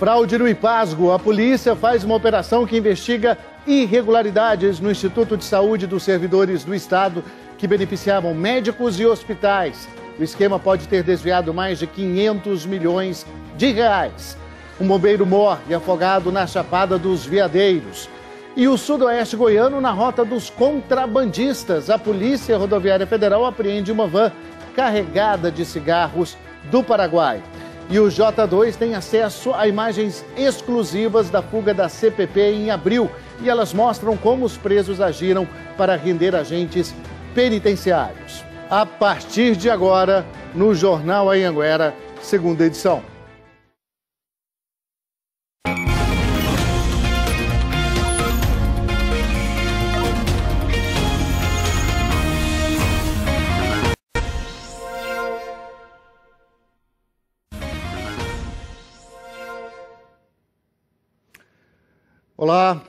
Fraude no Ipasgo. A polícia faz uma operação que investiga irregularidades no Instituto de Saúde dos Servidores do Estado que beneficiavam médicos e hospitais. O esquema pode ter desviado mais de 500 milhões de reais. Um bombeiro morre afogado na Chapada dos Veadeiros. E o sudoeste goiano na rota dos contrabandistas. A Polícia Rodoviária Federal apreende uma van carregada de cigarros do Paraguai. E o J2 tem acesso a imagens exclusivas da fuga da CPP em abril. E elas mostram como os presos agiram para render agentes penitenciários. A partir de agora, no Jornal Anhanguera, segunda edição. Olá,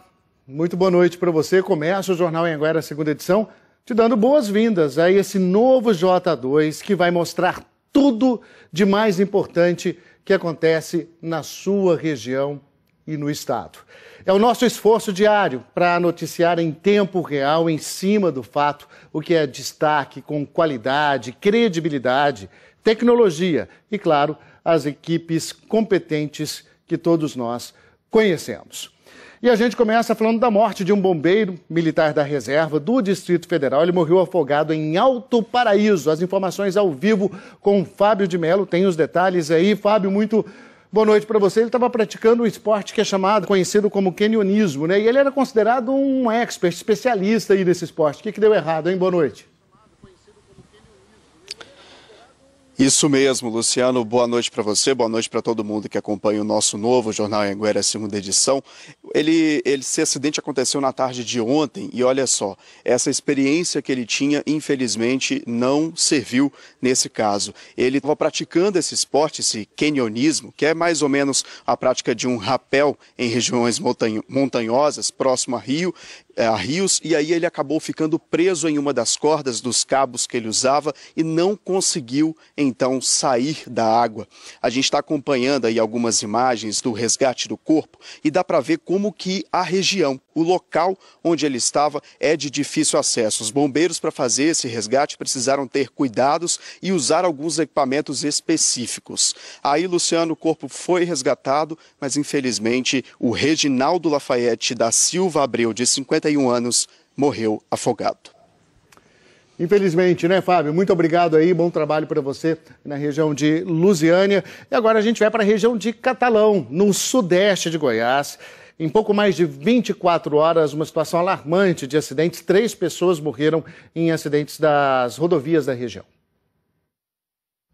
muito boa noite para você. Começa o Jornal Anhanguera, segunda edição, te dando boas-vindas a esse novo J2 que vai mostrar tudo de mais importante que acontece na sua região e no estado. É o nosso esforço diário para noticiar em tempo real, em cima do fato, o que é destaque com qualidade, credibilidade, tecnologia e, claro, as equipes competentes que todos nós conhecemos. E a gente começa falando da morte de um bombeiro militar da reserva do Distrito Federal. Ele morreu afogado em Alto Paraíso. As informações ao vivo com o Fábio de Mello. Tem os detalhes aí. Fábio, muito boa noite para você. Ele estava praticando um esporte que é conhecido como canionismo, né? E ele era considerado um expert, especialista aí nesse esporte. O que deu errado, hein? Boa noite. Isso mesmo, Luciano. Boa noite para você, boa noite para todo mundo que acompanha o nosso novo Jornal Anhanguera, segunda edição. Esse acidente aconteceu na tarde de ontem e olha só, essa experiência que ele tinha, infelizmente, não serviu nesse caso. Ele estava praticando esse esporte, esse canionismo, que é mais ou menos a prática de um rapel em regiões montanhosas, próximo a rios, e aí ele acabou ficando preso em uma das cordas dos cabos que ele usava e não conseguiu, então, sair da água. A gente está acompanhando aí algumas imagens do resgate do corpo e dá para ver como que a região, o local onde ele estava, é de difícil acesso. Os bombeiros, para fazer esse resgate, precisaram ter cuidados e usar alguns equipamentos específicos. Aí, Luciano, o corpo foi resgatado, mas infelizmente o Reginaldo Lafayette da Silva Abreu, de 51 anos, morreu afogado. Infelizmente, né, Fábio? Muito obrigado aí, bom trabalho para você na região de Lusiânia. E agora a gente vai para a região de Catalão, no sudeste de Goiás. Em pouco mais de 24 horas, uma situação alarmante de acidentes. 3 pessoas morreram em acidentes das rodovias da região.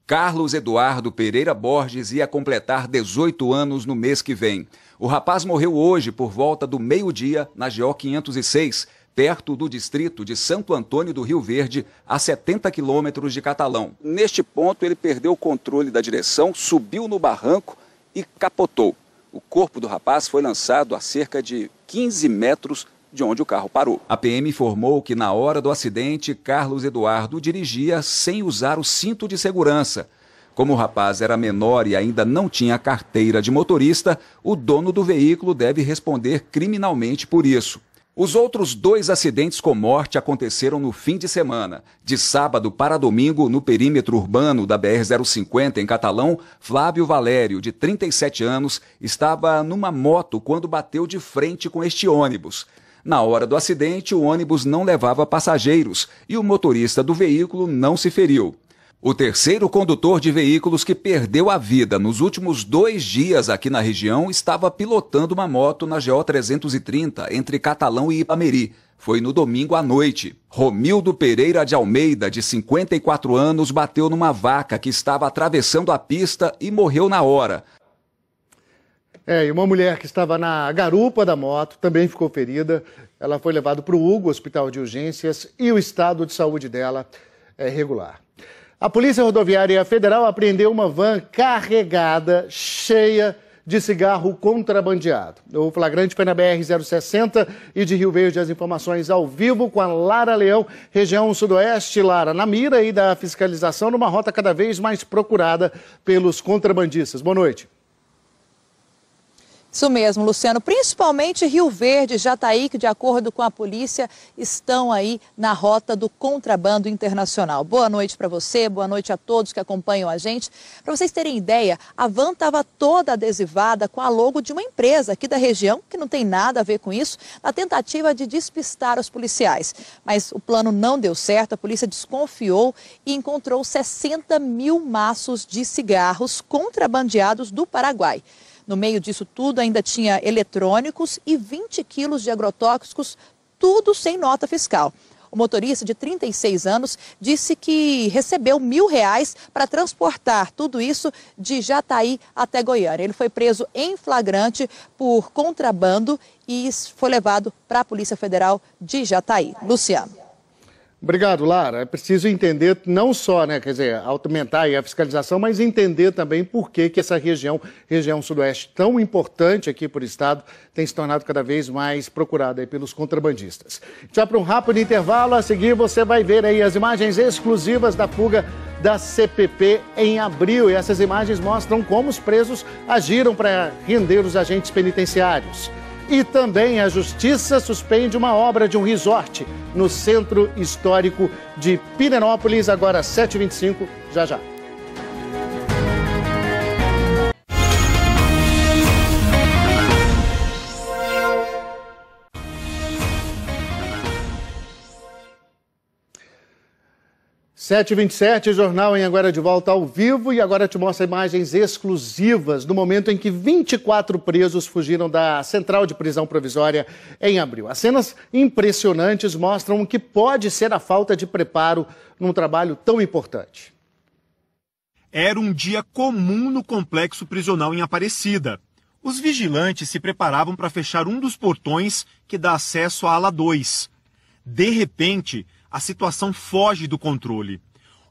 Carlos Eduardo Pereira Borges ia completar 18 anos no mês que vem. O rapaz morreu hoje por volta do meio-dia na GO 506, perto do distrito de Santo Antônio do Rio Verde, a 70 quilômetros de Catalão. Neste ponto, ele perdeu o controle da direção, subiu no barranco e capotou. O corpo do rapaz foi lançado a cerca de 15 metros de onde o carro parou. A PM informou que na hora do acidente, Carlos Eduardo dirigia sem usar o cinto de segurança. Como o rapaz era menor e ainda não tinha carteira de motorista, o dono do veículo deve responder criminalmente por isso. Os outros 2 acidentes com morte aconteceram no fim de semana. De sábado para domingo, no perímetro urbano da BR-050, em Catalão, Flávio Valério, de 37 anos, estava numa moto quando bateu de frente com este ônibus. Na hora do acidente, o ônibus não levava passageiros e o motorista do veículo não se feriu. O terceiro condutor de veículos que perdeu a vida nos últimos 2 dias aqui na região estava pilotando uma moto na GO 330 entre Catalão e Ipameri. Foi no domingo à noite. Romildo Pereira de Almeida, de 54 anos, bateu numa vaca que estava atravessando a pista e morreu na hora. E uma mulher que estava na garupa da moto também ficou ferida. Ela foi levada para o Hugo, Hospital de Urgências, e o estado de saúde dela é regular. A Polícia Rodoviária Federal apreendeu uma van carregada, cheia de cigarro contrabandeado. O flagrante foi na BR-060 e de Rio Verde. As informações ao vivo com a Lara Leão, região sudoeste. Lara, na mira aí da fiscalização, numa rota cada vez mais procurada pelos contrabandistas. Boa noite. Isso mesmo, Luciano. Principalmente Rio Verde e Jataí, que de acordo com a polícia, estão aí na rota do contrabando internacional. Boa noite para você, boa noite a todos que acompanham a gente. Para vocês terem ideia, a van estava toda adesivada com a logo de uma empresa aqui da região, que não tem nada a ver com isso, na tentativa de despistar os policiais. Mas o plano não deu certo, a polícia desconfiou e encontrou 60 mil maços de cigarros contrabandeados do Paraguai. No meio disso tudo ainda tinha eletrônicos e 20 quilos de agrotóxicos, tudo sem nota fiscal. O motorista de 36 anos disse que recebeu R$1.000 para transportar tudo isso de Jataí até Goiânia. Ele foi preso em flagrante por contrabando e foi levado para a Polícia Federal de Jataí. Luciano. Obrigado, Lara. É preciso entender não só, quer dizer, aumentar aí a fiscalização, mas entender também por que essa região sudoeste tão importante aqui para o estado, tem se tornado cada vez mais procurada aí pelos contrabandistas. Já para um rápido intervalo, a seguir você vai ver aí as imagens exclusivas da fuga da CPP em abril. E essas imagens mostram como os presos agiram para render os agentes penitenciários. E também a Justiça suspende uma obra de um resort no Centro Histórico de Pirenópolis, agora 7h25, já. 7h27, Jornal Anhanguera de volta ao vivo e agora te mostra imagens exclusivas do momento em que 24 presos fugiram da central de prisão provisória em abril. As cenas impressionantes mostram o que pode ser a falta de preparo num trabalho tão importante. Era um dia comum no complexo prisional em Aparecida. Os vigilantes se preparavam para fechar um dos portões que dá acesso à ala 2. De repente, a situação foge do controle.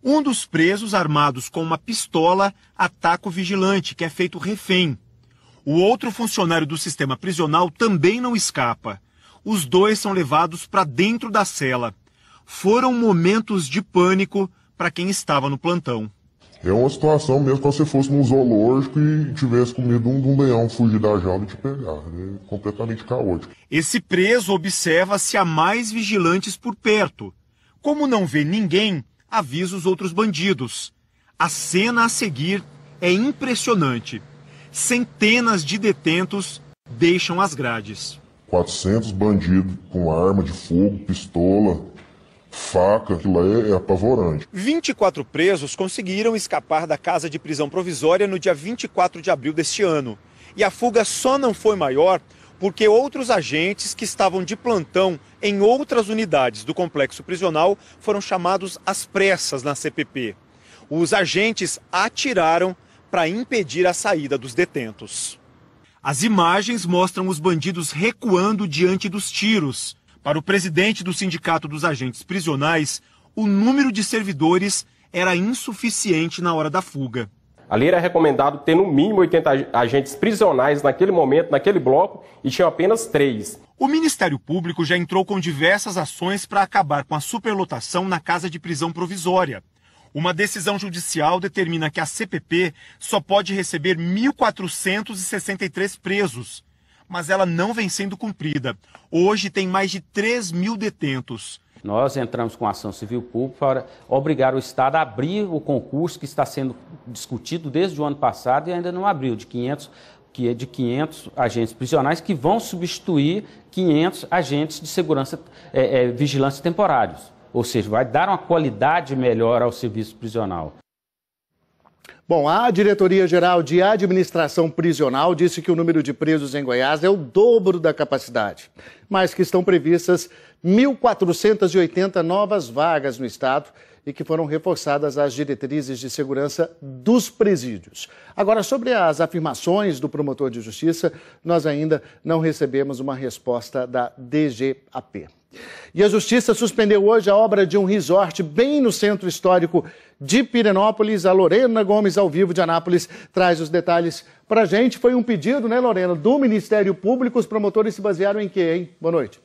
Um dos presos, armados com uma pistola, ataca o vigilante, que é feito refém. O outro funcionário do sistema prisional também não escapa. Os dois são levados para dentro da cela. Foram momentos de pânico para quem estava no plantão. É uma situação mesmo como se fosse num zoológico e tivesse com medo de um leão fugir da jaula e te pegar. É completamente caótico. Esse preso observa se há mais vigilantes por perto. Como não vê ninguém, avisa os outros bandidos. A cena a seguir é impressionante. Centenas de detentos deixam as grades. 400 bandidos com arma de fogo, pistola, faca, aquilo lá é apavorante. 24 presos conseguiram escapar da casa de prisão provisória no dia 24 de abril deste ano. E a fuga só não foi maior porque outros agentes que estavam de plantão em outras unidades do complexo prisional foram chamados às pressas na CPP. Os agentes atiraram para impedir a saída dos detentos. As imagens mostram os bandidos recuando diante dos tiros. Para o presidente do Sindicato dos Agentes Prisionais, o número de servidores era insuficiente na hora da fuga. Ali era recomendado ter no mínimo 80 agentes prisionais naquele momento, naquele bloco, e tinham apenas 3. O Ministério Público já entrou com diversas ações para acabar com a superlotação na casa de prisão provisória. Uma decisão judicial determina que a CPP só pode receber 1.463 presos, mas ela não vem sendo cumprida. Hoje tem mais de 3.000 detentos. Nós entramos com ação civil pública para obrigar o Estado a abrir o concurso que está sendo discutido desde o ano passado e ainda não abriu, de 500 agentes prisionais que vão substituir 500 agentes de segurança, vigilância temporários. Ou seja, vai dar uma qualidade melhor ao serviço prisional. Bom, a Diretoria-Geral de Administração Prisional disse que o número de presos em Goiás é o dobro da capacidade, mas que estão previstas 1.480 novas vagas no estado e que foram reforçadas as diretrizes de segurança dos presídios. Agora, sobre as afirmações do promotor de justiça, nós ainda não recebemos uma resposta da DGAP. E a Justiça suspendeu hoje a obra de um resort bem no centro histórico de Pirenópolis. A Lorena Gomes, ao vivo de Anápolis, traz os detalhes para a gente. Foi um pedido, né, Lorena, do Ministério Público. Os promotores se basearam em quê, hein? Boa noite.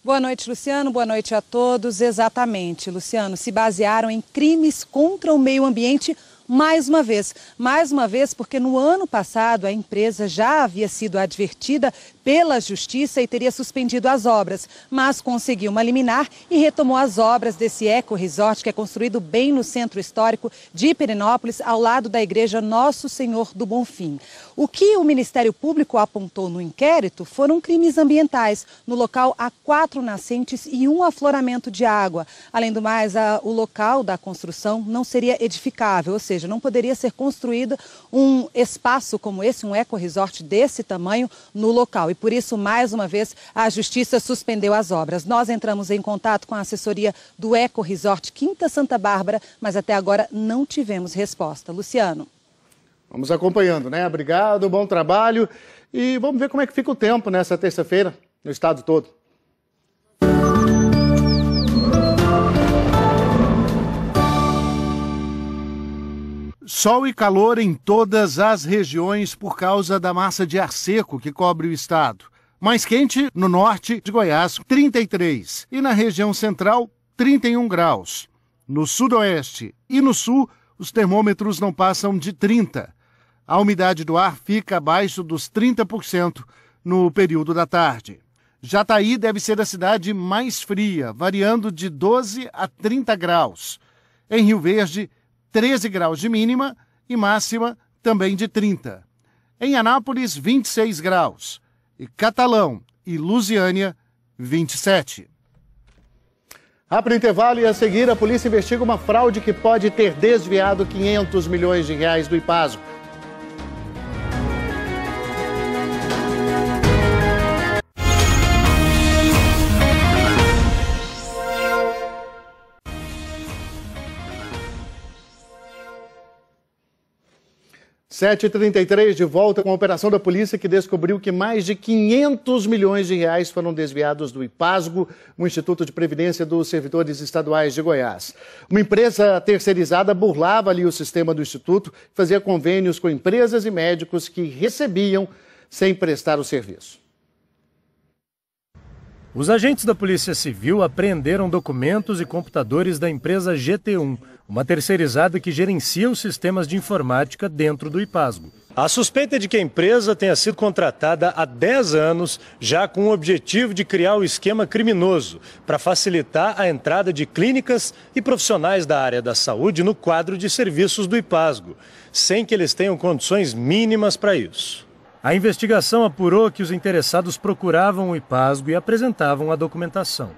Boa noite, Luciano. Boa noite a todos. Exatamente, Luciano. Se basearam em crimes contra o meio ambiente mais uma vez porque no ano passado a empresa já havia sido advertida pela Justiça e teria suspendido as obras, mas conseguiu uma liminar e retomou as obras desse eco-resort que é construído bem no centro histórico de Pirenópolis, ao lado da igreja Nosso Senhor do Bonfim. O que o Ministério Público apontou no inquérito foram crimes ambientais. No local há 4 nascentes e um afloramento de água. Além do mais, o local da construção não seria edificável, ou seja, não poderia ser construído um espaço como esse, um eco-resort desse tamanho no local. E por isso, mais uma vez, a Justiça suspendeu as obras. Nós entramos em contato com a assessoria do eco-resort Quinta Santa Bárbara, mas até agora não tivemos resposta. Luciano. Vamos acompanhando, né? Obrigado, bom trabalho. E vamos ver como é que fica o tempo nessa terça-feira no estado todo. Sol e calor em todas as regiões por causa da massa de ar seco que cobre o estado. Mais quente no norte de Goiás, 33. E na região central, 31 graus. No sudoeste e no sul, os termômetros não passam de 30. A umidade do ar fica abaixo dos 30% no período da tarde. Jataí deve ser a cidade mais fria, variando de 12 a 30 graus. Em Rio Verde, 13 graus de mínima e máxima também de 30. Em Anápolis, 26 graus. E Catalão e Lusiânia, 27. Rápido intervalo e a seguir a polícia investiga uma fraude que pode ter desviado 500 milhões de reais do IPASGO. (7h33) de volta com a operação da polícia que descobriu que mais de 500 milhões de reais foram desviados do IPASGO, o Instituto de Previdência dos Servidores Estaduais de Goiás. Uma empresa terceirizada burlava ali o sistema do Instituto, fazia convênios com empresas e médicos que recebiam sem prestar o serviço. Os agentes da Polícia Civil apreenderam documentos e computadores da empresa GT1, uma terceirizada que gerencia os sistemas de informática dentro do IPASGO. A suspeita é de que a empresa tenha sido contratada há 10 anos, já com o objetivo de criar o esquema criminoso, para facilitar a entrada de clínicas e profissionais da área da saúde no quadro de serviços do IPASGO, sem que eles tenham condições mínimas para isso. A investigação apurou que os interessados procuravam o IPASGO e apresentavam a documentação.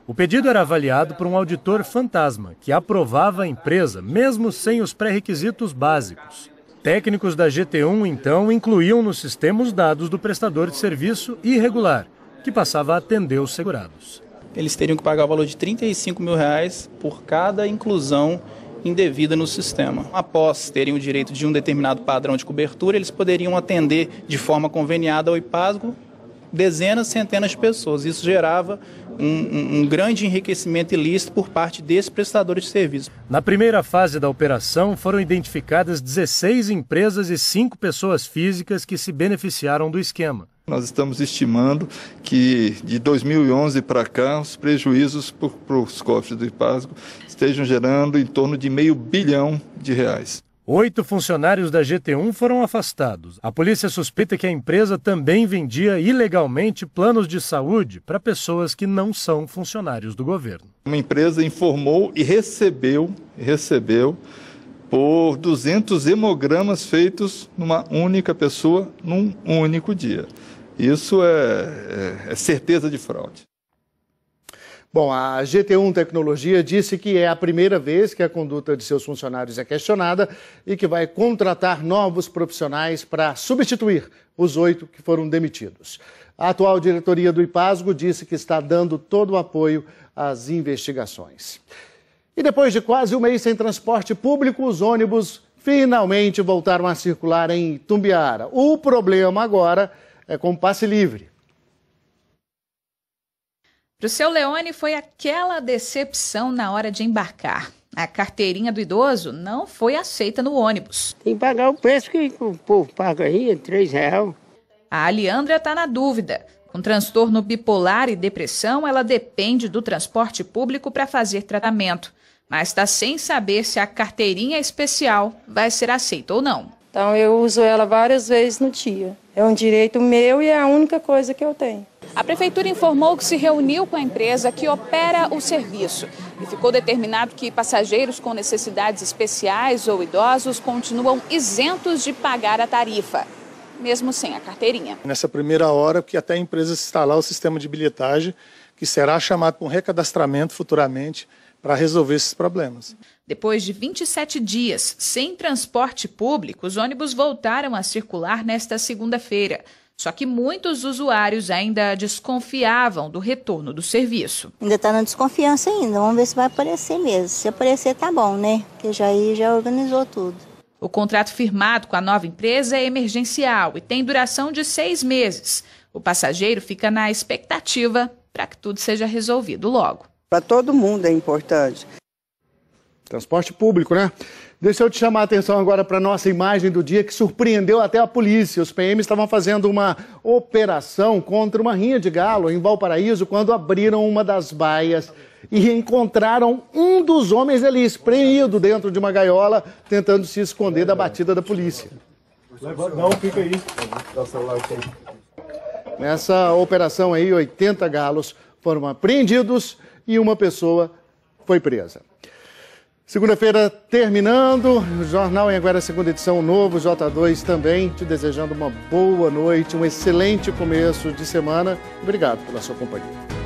O pedido era avaliado por um auditor fantasma, que aprovava a empresa, mesmo sem os pré-requisitos básicos. Técnicos da GT1, então, incluíam no sistema os dados do prestador de serviço irregular, que passava a atender os segurados. Eles teriam que pagar o valor de R$35 mil por cada inclusão indevida no sistema. Após terem o direito de um determinado padrão de cobertura, eles poderiam atender de forma conveniada ao IPASGO dezenas, centenas de pessoas. Isso gerava um grande enriquecimento ilícito por parte desses prestadores de serviço. Na primeira fase da operação, foram identificadas 16 empresas e 5 pessoas físicas que se beneficiaram do esquema. Nós estamos estimando que de 2011 para cá, os prejuízos para os cofres do IPASGO estejam gerando em torno de R$500 bilhão. 8 funcionários da GT1 foram afastados. A polícia suspeita que a empresa também vendia ilegalmente planos de saúde para pessoas que não são funcionários do governo. Uma empresa informou e recebeu por 200 hemogramas feitos numa única pessoa, num único dia. Isso é certeza de fraude. Bom, a GT1 Tecnologia disse que é a primeira vez que a conduta de seus funcionários é questionada e que vai contratar novos profissionais para substituir os 8 que foram demitidos. A atual diretoria do IPASGO disse que está dando todo o apoio às investigações. E depois de quase um mês sem transporte público, os ônibus finalmente voltaram a circular em Itumbiara. O problema agora é com passe livre. Para o seu Leone foi aquela decepção na hora de embarcar. A carteirinha do idoso não foi aceita no ônibus. Tem que pagar o preço que o povo paga aí, R$3. A Aliandra está na dúvida. Com transtorno bipolar e depressão, ela depende do transporte público para fazer tratamento. mas está sem saber se a carteirinha especial vai ser aceita ou não. Então eu uso ela várias vezes no dia. É um direito meu e é a única coisa que eu tenho. A Prefeitura informou que se reuniu com a empresa que opera o serviço e ficou determinado que passageiros com necessidades especiais ou idosos continuam isentos de pagar a tarifa, mesmo sem a carteirinha. Nessa primeira hora, que até a empresa instalar o sistema de bilhetagem, que será chamado para um recadastramento futuramente para resolver esses problemas. Depois de 27 dias sem transporte público, os ônibus voltaram a circular nesta segunda-feira. Só que muitos usuários ainda desconfiavam do retorno do serviço. Ainda está na desconfiança ainda, vamos ver se vai aparecer mesmo. Se aparecer tá bom, né? Porque já organizou tudo. O contrato firmado com a nova empresa é emergencial e tem duração de 6 meses. O passageiro fica na expectativa para que tudo seja resolvido logo. Para todo mundo é importante. Transporte público, né? Deixa eu te chamar a atenção agora para a nossa imagem do dia que surpreendeu até a polícia. Os PMs estavam fazendo uma operação contra uma rinha de galo em Valparaíso quando abriram uma das baias e encontraram um dos homens ali espremido dentro de uma gaiola tentando se esconder da batida da polícia. Não, fica aí. Nessa operação aí, 80 galos foram apreendidos e uma pessoa foi presa. Segunda-feira terminando, o Jornal Anhanguera, segunda edição, novo J2 também, te desejando uma boa noite, um excelente começo de semana. Obrigado pela sua companhia.